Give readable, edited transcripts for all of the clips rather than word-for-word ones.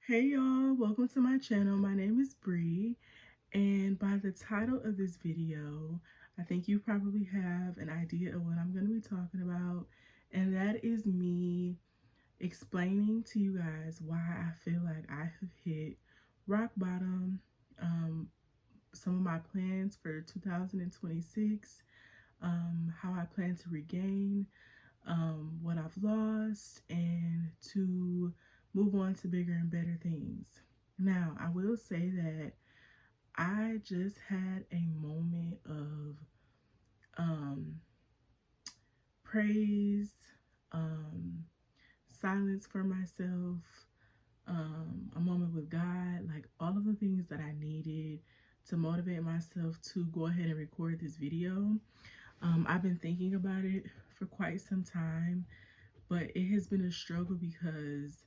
Hey y'all, welcome to my channel. My name is Bree, and by the title of this video, I think you probably have an idea of what I'm going to be talking about, and that is me explaining to you guys why I feel like I have hit rock bottom, some of my plans for 2026, how I plan to regain what I've lost, and to move on to bigger and better things. Now, I will say that I just had a moment of um, praise, um, silence for myself, a moment with God, like all of the things that I needed to motivate myself to go ahead and record this video. I've been thinking about it for quite some time, but it has been a struggle because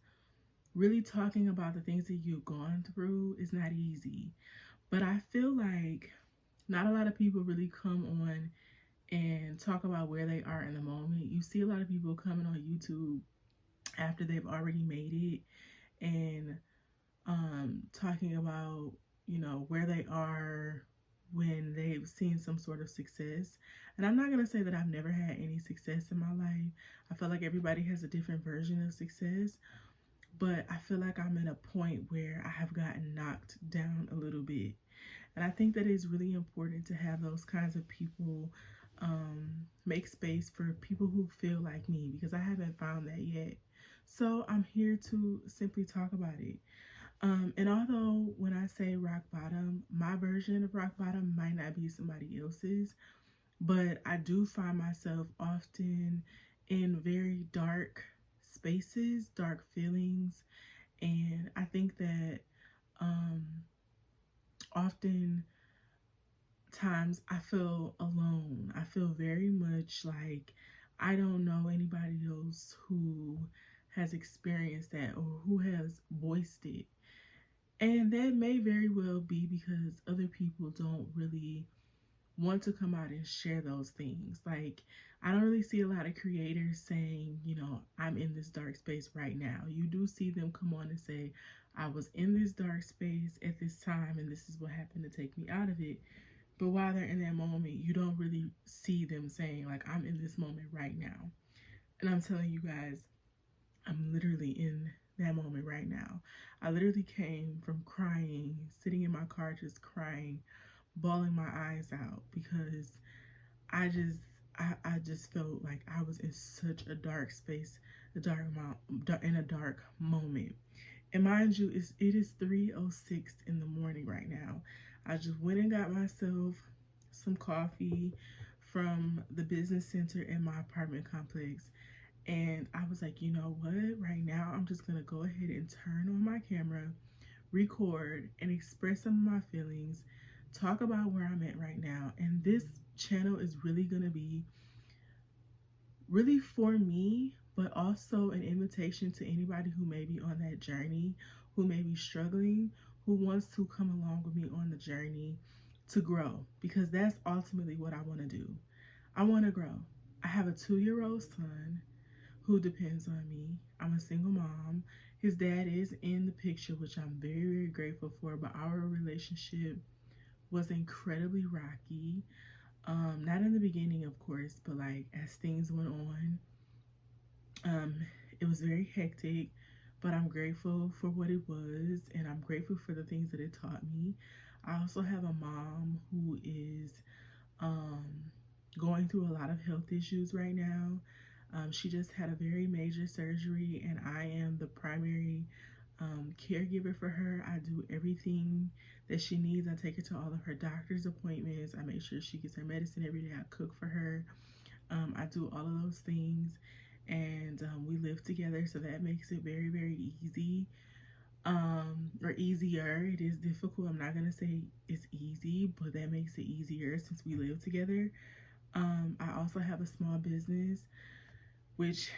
really talking about the things that you've gone through is not easy. But I feel like not a lot of people really come on and talk about where they are in the moment. You see a lot of people coming on YouTube after they've already made it and talking about, where they are when they've seen some sort of success. And I'm not going to say that I've never had any success in my life. I feel like everybody has a different version of success, but I feel like I'm at a point where I have gotten knocked down a little bit. And I think that it's really important to have those kinds of people make space for people who feel like me, because I haven't found that yet. So I'm here to simply talk about it. And although when I say rock bottom, my version of rock bottom might not be somebody else's, but I do find myself often in very dark spaces, dark feelings, and I think that um, often times I feel alone. I feel very much like I don't know anybody else who has experienced that or who has voiced it. And that may very well be because other people don't really want to come out and share those things. Like, I don't really see a lot of creators saying, I'm in this dark space right now. You do see them come on and say, I was in this dark space at this time, and this is what happened to take me out of it. But while they're in that moment, you don't really see them saying, like, I'm in this moment right now. And I'm telling you guys, I'm literally in that moment right now. I literally came from crying, sitting in my car just crying, bawling my eyes out because I just I just felt like I was in such a dark space, in a dark moment. And mind you, it is 3:06 in the morning right now. I just went and got myself some coffee from the business center in my apartment complex. And I was like, you know what? Right now, I'm just going to go ahead and turn on my camera, record, and express some of my feelings, talk about where I'm at right now. And this channel is really going to be really for me, but also an invitation to anybody who may be on that journey, who may be struggling, who wants to come along with me on the journey to grow, because that's ultimately what I want to do. I want to grow. I have a 2-year-old son who depends on me. I'm a single mom. His dad is in the picture, which I'm very, very grateful for, but our relationship was incredibly rocky. Not in the beginning, of course, but like as things went on, um, it was very hectic, but I'm grateful for what it was, and I'm grateful for the things that it taught me. I also have a mom who is um, going through a lot of health issues right now. She just had a very major surgery, and I am the primary caregiver for her. I do everything that she needs. I take her to all of her doctor's appointments. I make sure she gets her medicine every day. I cook for her. I do all of those things, and we live together, so that makes it very, very easy, or easier. It is difficult. I'm not gonna say it's easy, but that makes it easier since we live together. I also have a small business, which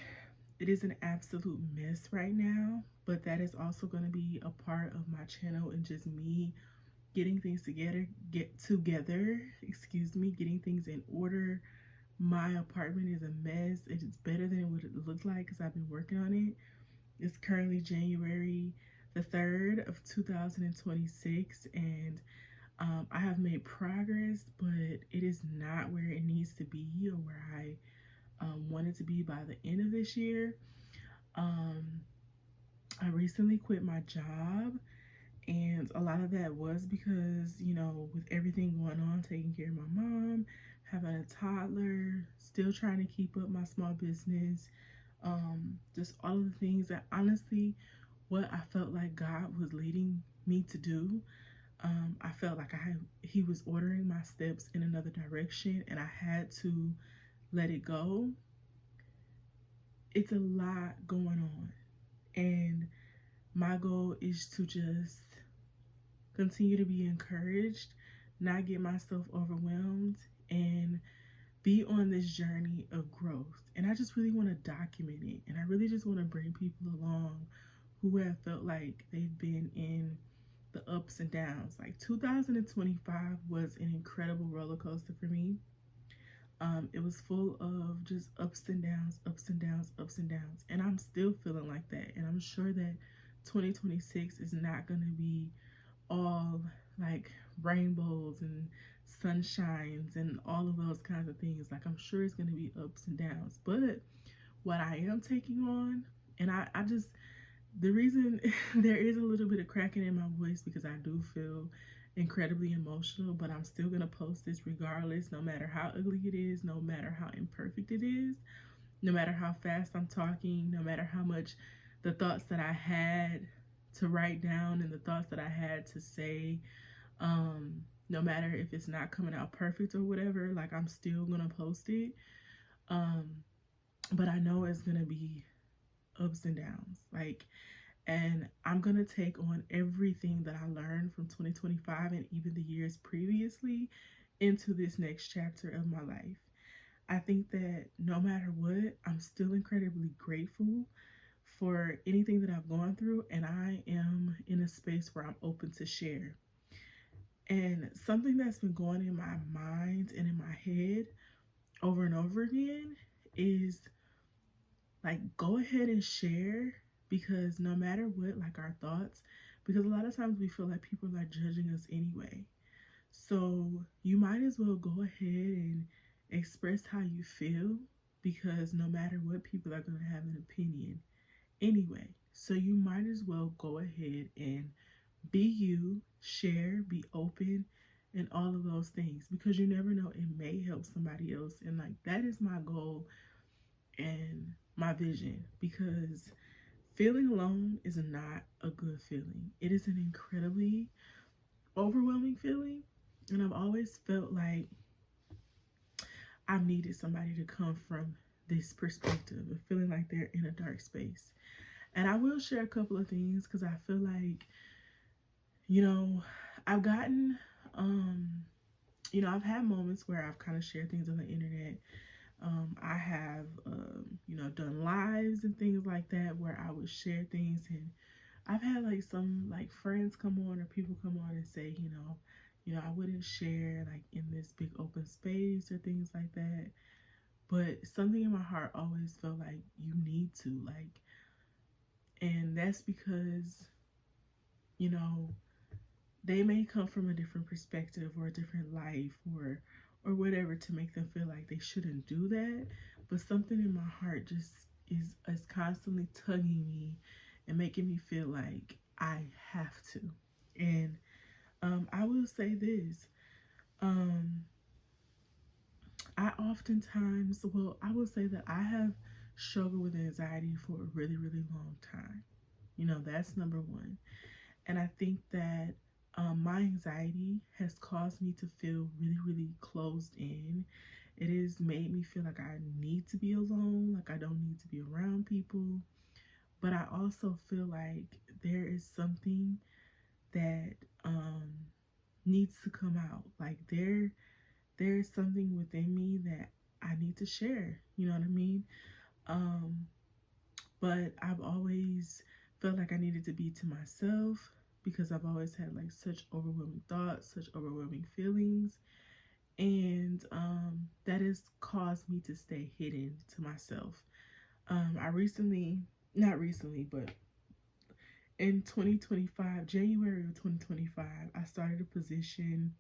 it is an absolute mess right now, but that is also going to be a part of my channel and just me getting things getting things in order. My apartment is a mess. It is better than what it looked like because I've been working on it. It's currently January the 3rd of 2026, and I have made progress, but it is not where it needs to be or where I want it to be by the end of this year. I recently quit my job, and a lot of that was because, with everything going on, taking care of my mom, having a toddler, still trying to keep up my small business, just all of the things that honestly, what I felt like God was leading me to do. I felt like He was ordering my steps in another direction, and I had to let it go. It's a lot going on, and my goal is to just continue to be encouraged, not get myself overwhelmed, and be on this journey of growth. And I just really want to document it, and I really just want to bring people along who have felt like they've been in the ups and downs. Like 2025 was an incredible roller coaster for me. It was full of just ups and downs, ups and downs, ups and downs. And I'm still feeling like that. And I'm sure that 2026 is not going to be all like rainbows and sunshines and all of those kinds of things. Like, I'm sure it's going to be ups and downs. But what I am taking on, and I just, the reason there is a little bit of cracking in my voice because I do feel incredibly emotional, but I'm still going to post this regardless, no matter how ugly it is, no matter how imperfect it is, no matter how fast I'm talking, no matter how much the thoughts that I had to write down and the thoughts that I had to say, no matter if it's not coming out perfect or whatever, like, I'm still going to post it. But I know it's going to be ups and downs. Like, and I'm going to take on everything that I learned from 2025 and even the years previously into this next chapter of my life. I think that no matter what, I'm still incredibly grateful for anything that I've gone through, and I am in a space where I'm open to share. And something that's been going in my mind and in my head over and over again is like, go ahead and share, because no matter what, like, our thoughts, because a lot of times we feel like people are judging us anyway. So you might as well go ahead and express how you feel, because no matter what, people are going to have an opinion anyway. So you might as well go ahead and be you, share, be open, and all of those things, because you never know, it may help somebody else. And like, that is my goal and my vision, because feeling alone is not a good feeling. It is an incredibly overwhelming feeling, and I've always felt like I've needed somebody to come from this perspective of feeling like they're in a dark space. And I will share a couple of things, because I feel like, I've gotten, I've had moments where I've kind of shared things on the internet. I have, done lives and things like that where I would share things, and I've had like some like friends come on or people come on and say, I wouldn't share like in this big open space or things like that. But something in my heart always felt like you need to, like, and that's because, you know, they may come from a different perspective or a different life or whatever to make them feel like they shouldn't do that. But something in my heart just is constantly tugging me and making me feel like I have to. And I will say this. I oftentimes, well, I will say that I have struggled with anxiety for a really, really long time. That's number one. And I think that my anxiety has caused me to feel really, really closed in. It has made me feel like I need to be alone, like I don't need to be around people. But I also feel like there is something that needs to come out. Like, there's something within me that I need to share. You know what I mean? Um, but I've always felt like I needed to be to myself, because I've always had like such overwhelming thoughts, such overwhelming feelings, and that has caused me to stay hidden to myself. I recently, not recently, but In 2025, January of 2025, I started a position.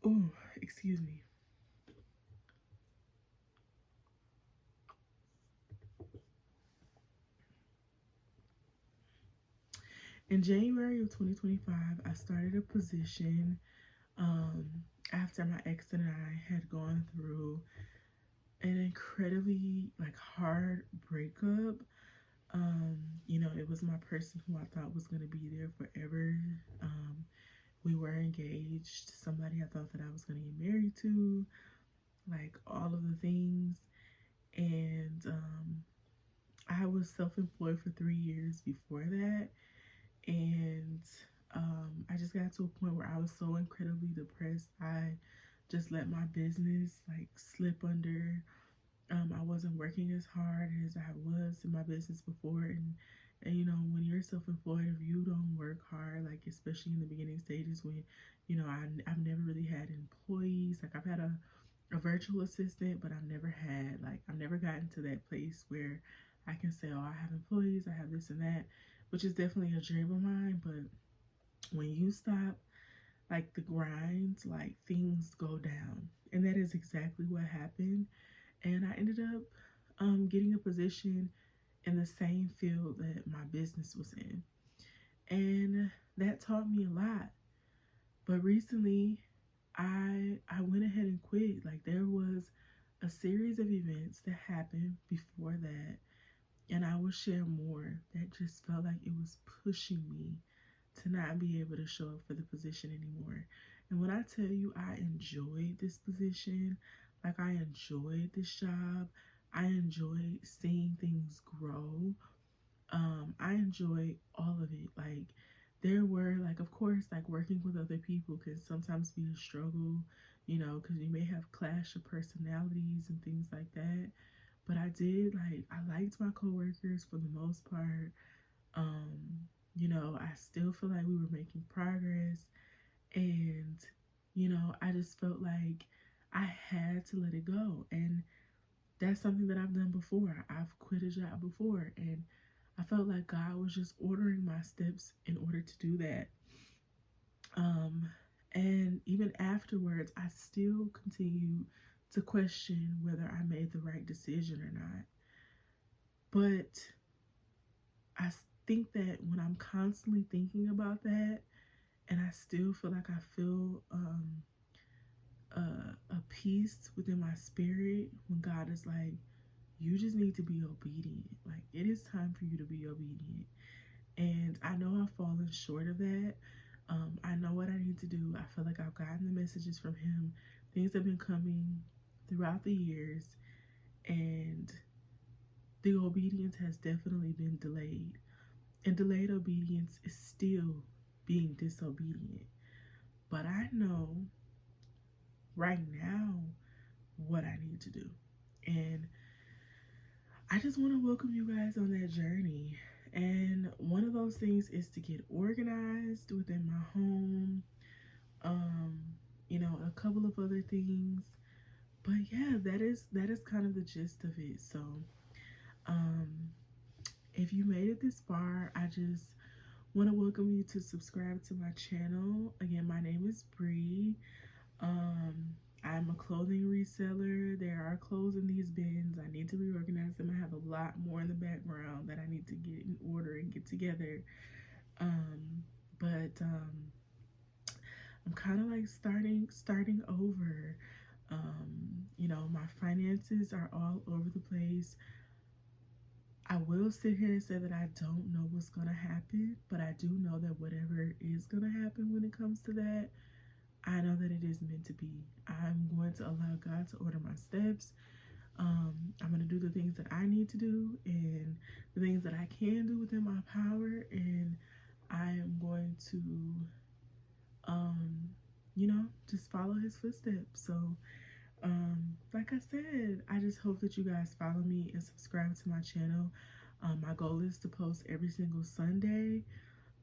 Oh, excuse me. In January of 2025, I started a position um, after my ex and I had gone through an incredibly hard breakup. Um, it was my person who I thought was going to be there forever. Um, we were engaged, somebody I thought that I was going to get married to, like all of the things. And I was self-employed for 3 years before that. And I just got to a point where I was so incredibly depressed. I just let my business slip under. I wasn't working as hard as I was in my business before, and when you're self-employed, if you don't work hard, especially in the beginning stages when I've never really had employees. I've had a virtual assistant, but I've never gotten to that place where I can say, oh, I have employees, I have this and that, which is definitely a dream of mine. But when you stop the grind, things go down, and that is exactly what happened. And I ended up getting a position in the same field that my business was in, and that taught me a lot. But recently, I went ahead and quit. There was a series of events that happened before that, and I will share more, that just felt like it was pushing me to not be able to show up for the position anymore. And when I tell you I enjoyed this position, I enjoyed this job, I enjoyed seeing things grow. I enjoyed all of it. There were of course working with other people can sometimes be a struggle, because you may have clash of personalities and things like that. But I liked my coworkers for the most part. I still feel like we were making progress, and I just felt like I had to let it go. And that's something that I've done before. I've quit a job before, and I felt like God was just ordering my steps in order to do that. Um, and even afterwards, I still continue to question whether I made the right decision or not. But I think that when I'm constantly thinking about that, and I still feel like I feel a peace within my spirit when God is like, you just need to be obedient. It is time for you to be obedient. And I know I've fallen short of that. I know what I need to do. I feel like I've gotten the messages from Him. Things have been coming throughout the years, and the obedience has definitely been delayed. And delayed obedience is still being disobedient. But I know right now what I need to do. And I just want to welcome you guys on that journey. And one of those things is to get organized within my home. Um, a couple of other things. But yeah, that is kind of the gist of it. So, um, if you made it this far, I just want to welcome you to subscribe to my channel. Again, my name is Bree. Um, I'm a clothing reseller. There are clothes in these bins. I need to reorganize them. I have a lot more in the background that I need to get in order and get together. Um, but I'm kind of starting over. My finances are all over the place. I will sit here and say that I don't know what's going to happen, but I do know that whatever is going to happen when it comes to that, I know that it is meant to be. I'm going to allow God to order my steps. I'm going to do the things that I need to do and the things that I can do within my power. And I am going to, just follow His footsteps. So, like I said, I just hope that you guys follow me and subscribe to my channel. My goal is to post every single Sunday,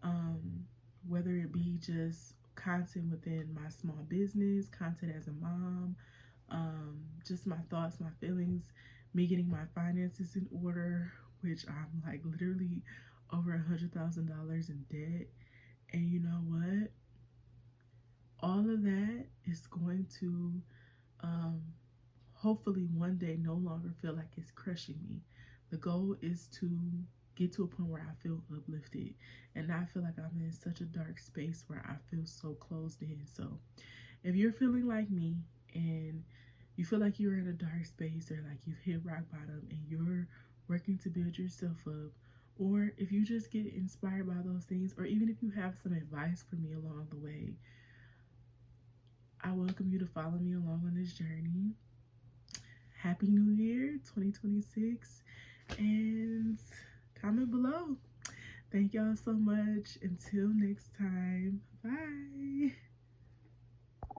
um, whether it be just content within my small business, content as a mom, just my thoughts, my feelings, me getting my finances in order, which I'm literally over $100,000 in debt. And you know what? All of that is going to um, hopefully one day no longer feel like it's crushing me. The goal is to get to a point where I feel uplifted and not feel like I'm in such a dark space where I feel so closed in. So if you're feeling like me and you feel like you're in a dark space or like you've hit rock bottom and you're working to build yourself up, or if you just get inspired by those things, or even if you have some advice for me along the way, I welcome you to follow me along on this journey. Happy New Year 2026, and comment below. Thank y'all so much. Until next time, bye.